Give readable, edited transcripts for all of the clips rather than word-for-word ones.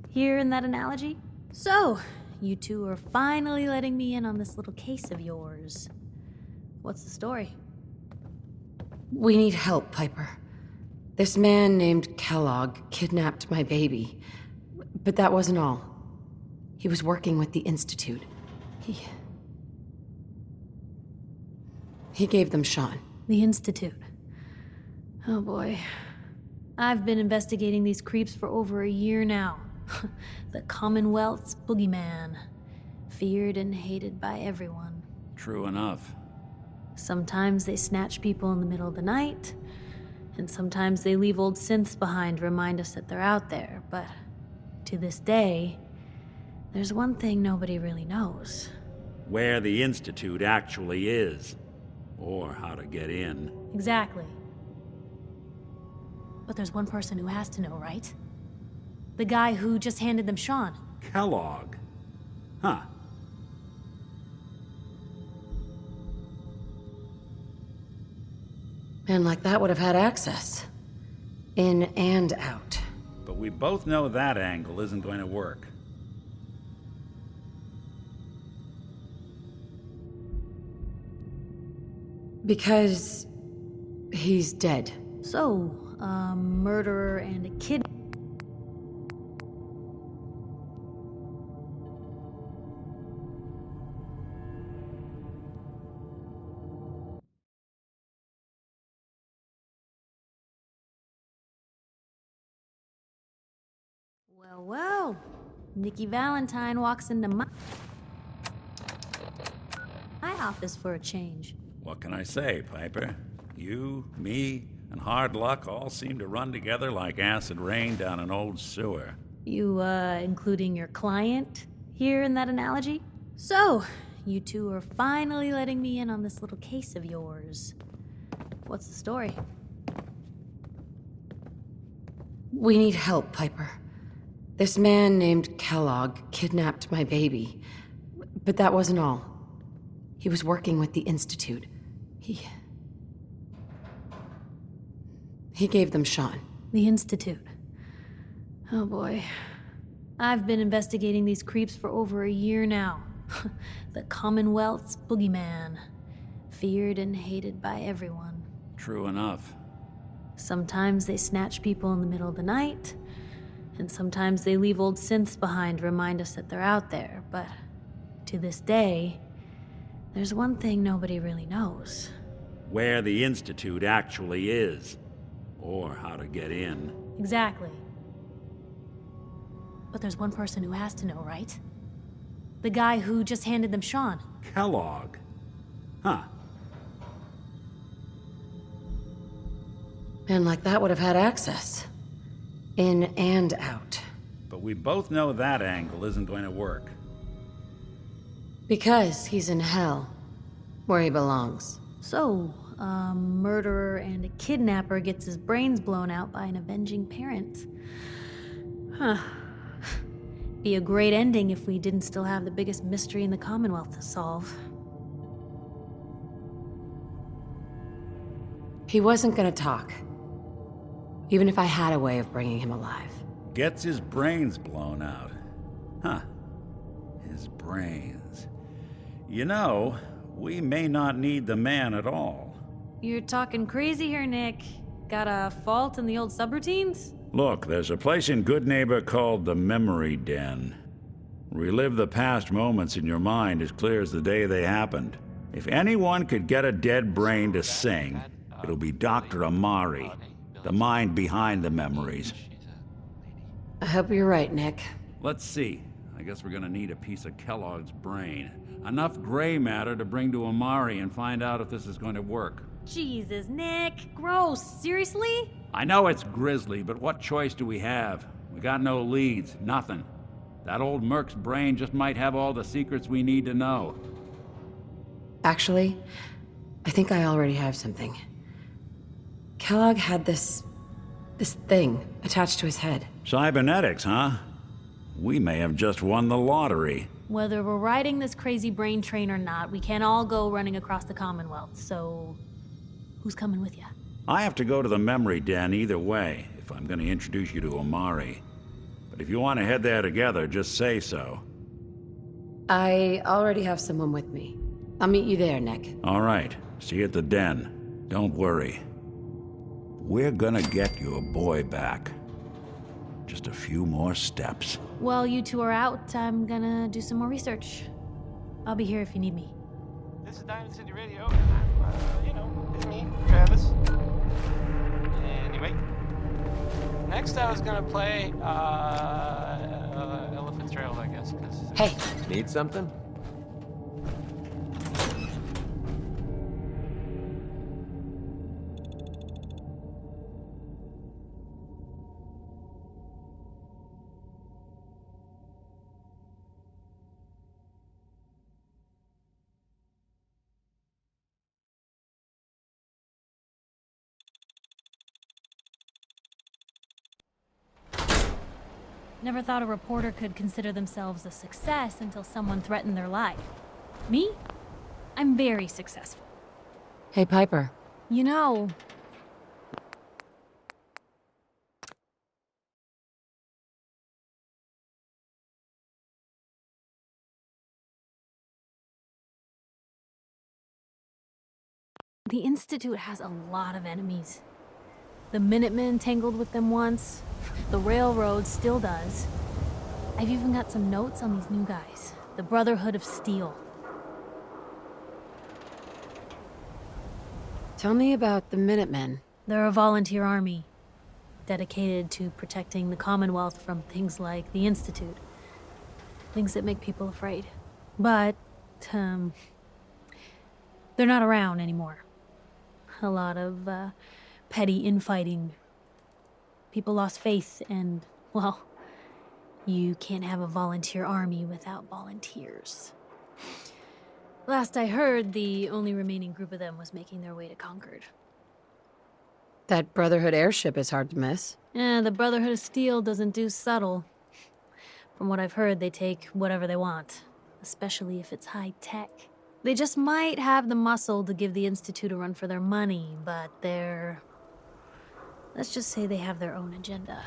here in that analogy? So, you two are finally letting me in on this little case of yours. What's the story? We need help, Piper. This man named Kellogg kidnapped my baby. But that wasn't all. He was working with the Institute. He gave them Sean. The Institute. Oh boy. I've been investigating these creeps for over a year now. The Commonwealth's boogeyman. Feared and hated by everyone. True enough. Sometimes they snatch people in the middle of the night, and sometimes they leave old synths behind to remind us that they're out there, but to this day, there's one thing nobody really knows. Where the Institute actually is. Or how to get in. Exactly. But there's one person who has to know, right? The guy who just handed them Sean. Kellogg. Huh. Man like that would have had access. In and out. But we both know that angle isn't going to work. Because he's dead. So, a murderer and a kid. Well, Nikki Valentine walks into my office for a change. What can I say, Piper? You, me, and hard luck all seem to run together like acid rain down an old sewer. You, including your client here in that analogy? So, you two are finally letting me in on this little case of yours. What's the story? We need help, Piper. This man named Kellogg kidnapped my baby. But that wasn't all. He was working with the Institute. He gave them Sean. The Institute. Oh boy. I've been investigating these creeps for over a year now. The Commonwealth's boogeyman. Feared and hated by everyone. True enough. Sometimes they snatch people in the middle of the night, and sometimes they leave old synths behind to remind us that they're out there, but to this day, there's one thing nobody really knows. Where the Institute actually is. Or how to get in. Exactly. But there's one person who has to know, right? The guy who just handed them Sean. Kellogg. Huh. Man like that would have had access. In and out. But we both know that angle isn't going to work. Because he's in hell. Where he belongs. So, a murderer and a kidnapper gets his brains blown out by an avenging parent. Huh. Be a great ending if we didn't still have the biggest mystery in the Commonwealth to solve. He wasn't gonna talk. Even if I had a way of bringing him alive. Gets his brains blown out. Huh. His brains. You know, we may not need the man at all. You're talking crazy here, Nick. Got a fault in the old subroutines? Look, there's a place in Goodneighbor called the Memory Den. Relive the past moments in your mind as clear as the day they happened. If anyone could get a dead brain to sing, it'll be Dr. Amari, the mind behind the memories. I hope you're right, Nick. Let's see. I guess we're gonna need a piece of Kellogg's brain. Enough gray matter to bring to Amari and find out if this is going to work. Jesus, Nick. Gross. Seriously? I know it's grisly, but what choice do we have? We got no leads, nothing. That old Merc's brain just might have all the secrets we need to know. Actually, I think I already have something. Kellogg had this thing attached to his head. Cybernetics, huh? We may have just won the lottery. Whether we're riding this crazy brain train or not, we can't all go running across the Commonwealth, so who's coming with you? I have to go to the Memory Den either way, if I'm going to introduce you to Amari. But But if you want to head there together, just say so. I already have someone with me. I'll meet you there, Nick. All right. See you at the den. Don't worry. We're gonna get your boy back. Just a few more steps. While you two are out, I'm gonna do some more research. I'll be here if you need me. This is Diamond City Radio. It's me, Travis. Anyway, next I was gonna play Elephant Trail, I guess. Hey, Need something? Never thought a reporter could consider themselves a success until someone threatened their life. Me? I'm very successful. hey, Piper. You know, the Institute has a lot of enemies. The Minutemen tangled with them once. The Railroad still does. I've even got some notes on these new guys. The Brotherhood of Steel. Tell me about the Minutemen. They're a volunteer army, dedicated to protecting the Commonwealth from things like the Institute. Things that make people afraid. But, they're not around anymore. A lot of, petty infighting. People lost faith and, well, you can't have a volunteer army without volunteers. Last I heard, the only remaining group of them was making their way to Concord. That Brotherhood airship is hard to miss. The Brotherhood of Steel doesn't do subtle. From what I've heard, they take whatever they want, especially if it's high tech. They just might have the muscle to give the Institute a run for their money, but they're... let's just say they have their own agenda.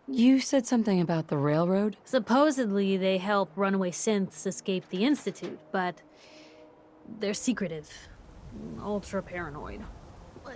You said something about the railroad? Supposedly, they help runaway synths escape the Institute, but they're secretive, ultra paranoid.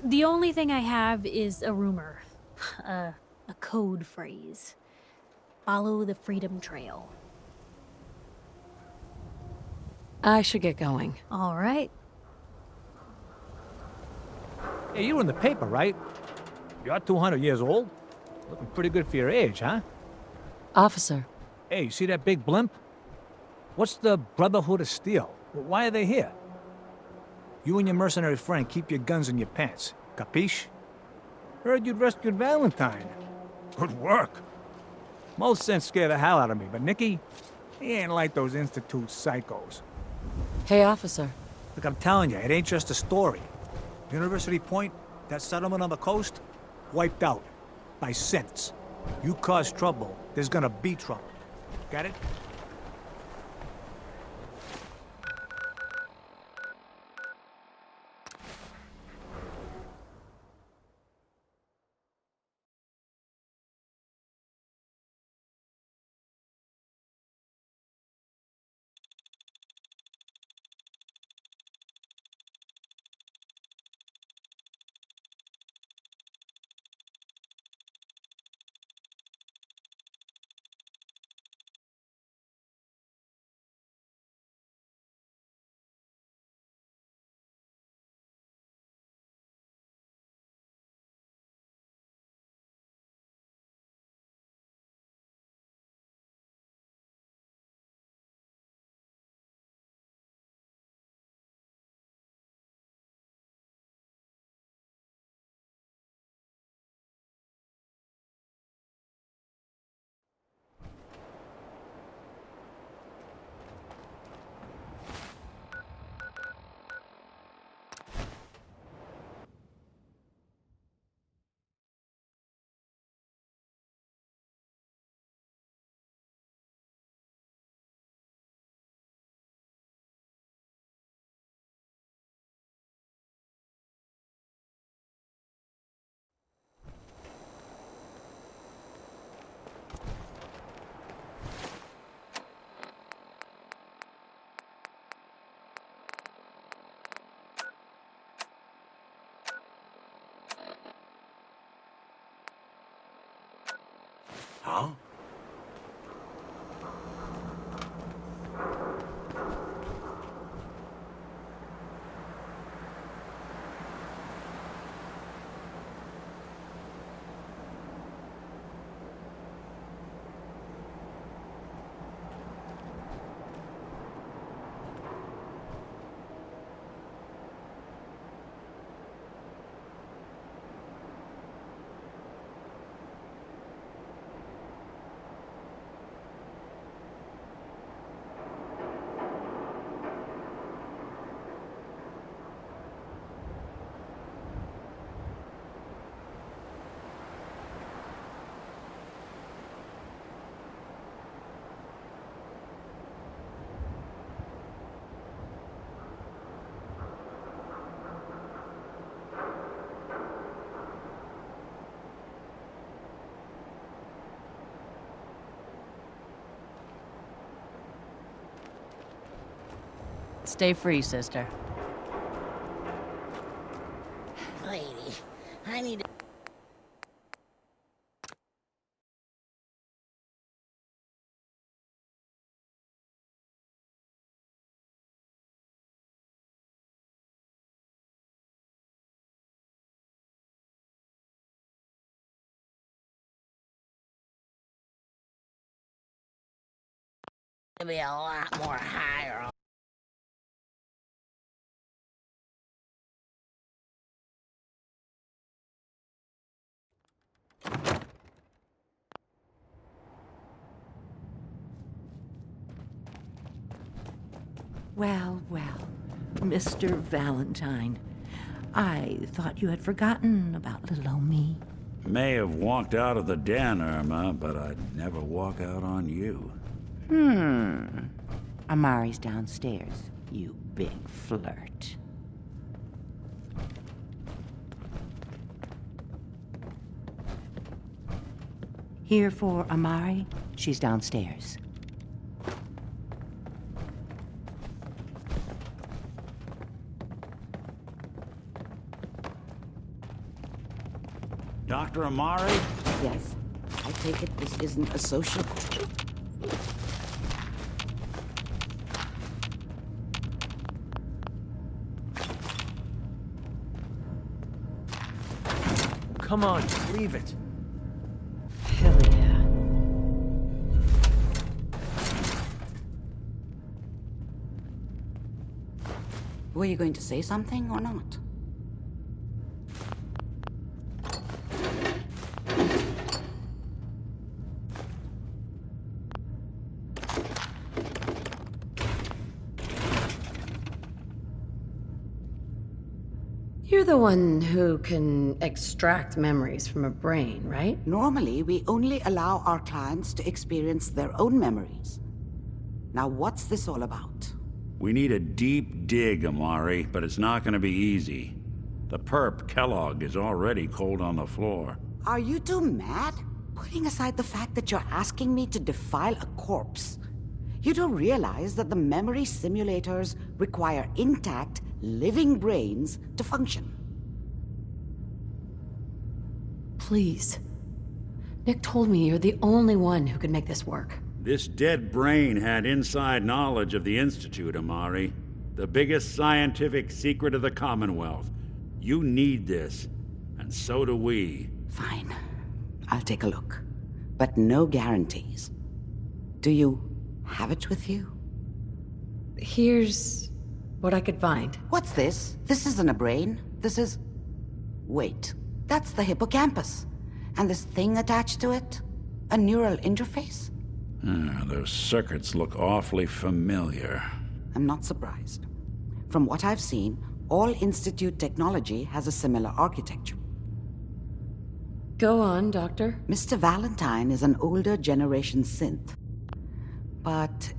The only thing I have is a rumor, a code phrase. Follow the Freedom Trail. I should get going. All right. Hey, you were in the paper, right? You're 200 years old? Looking pretty good for your age, huh? Officer, Hey, you see that big blimp? What's the Brotherhood of Steel? Why are they here? You and your mercenary friend keep your guns in your pants. Capiche? Heard you'd rescued Valentine. Good work. Most sense scare the hell out of me, but Nicky, he ain't like those Institute psychos. hey, officer. Look, I'm telling you, it ain't just a story. University Point, that settlement on the coast, wiped out by synths. You cause trouble, there's gonna be trouble. Got it? Huh? Stay free, sister. Lady, I need to... be a lot more higher. Well, well, Mr. Valentine. I thought you had forgotten about little old me. May have walked out of the den, Irma, but I'd never walk out on you. Amari's downstairs, you big flirt. Here for Amari, she's downstairs. Dr. Amari? Yes. I take it this isn't a social... Come on, leave it. Hell yeah. Were you going to say something or not? You're the one who can extract memories from a brain, right? Normally, we only allow our clients to experience their own memories. Now, what's this all about? We need a deep dig, Amari, but it's not going to be easy. The perp, Kellogg, is already cold on the floor. Are you two mad? Putting aside the fact that you're asking me to defile a corpse, you don't realize that the memory simulators require intact, living brains to function. Please. Nick told me you're the only one who can make this work. This dead brain had inside knowledge of the Institute, Amari. The biggest scientific secret of the Commonwealth. You need this, and so do we. Fine. I'll take a look. But no guarantees. Do you have it with you? Here's what I could find. What's this? This isn't a brain. This is... Wait. That's the hippocampus. And this thing attached to it? A neural interface? Those circuits look awfully familiar. I'm not surprised. From what I've seen, all Institute technology has a similar architecture. Go on, Doctor. Mr. Valentine is an older generation synth. But